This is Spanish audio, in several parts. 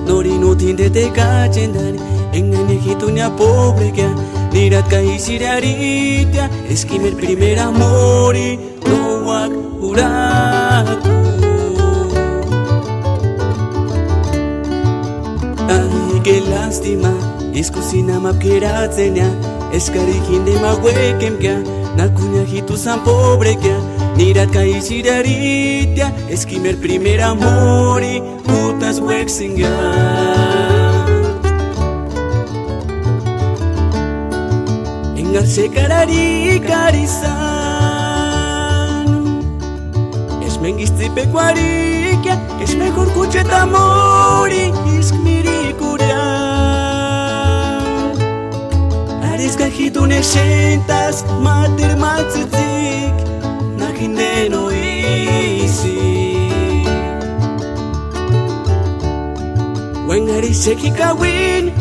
Nori no tinde te cachendari engañejito ni a pobre que nirat kaisiraritia esquimer primer amori no wak uraku ay qué lástima es cocina mapkeratzenia escarikin de mahuekem que nakuñajito san pobre que nirat kaisiraritia esquimer primer amori putas wexinga se carari carizan es mengisti pecuariquia es mejor cucheta mori es miricuria ares cajito neshentas mater matzitik nakindeno isi wen ariseki kawin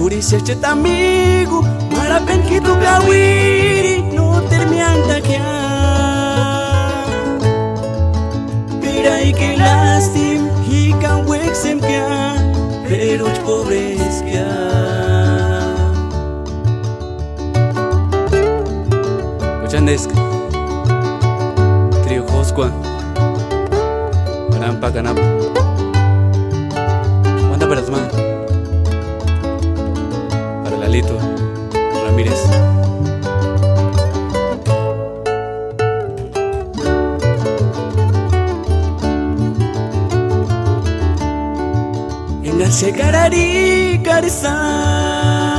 Escurecerte amigo, marapen que tu gawiri no termianta que Pero hay que lastim y can wexem que pero os pobres que Ochandesk Trio Josqua Parampa Canap ¿Cuánta para tu mano? Lalito Ramírez. En la secarari carzán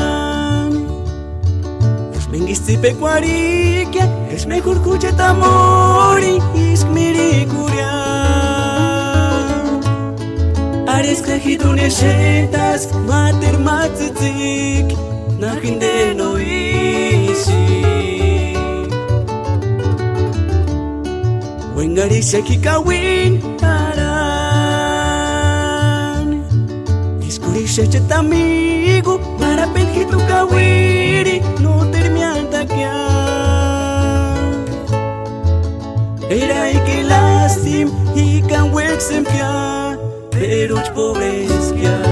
es mengisti pecuariquia es mejor cucheta mori is miricuria ares cajito neshentas mater matzitik nakindeno isi wengari seki kawin aran escurisheche amigo para penjito kawiri no termianta que era y que lastim y can wexem que pero pobres que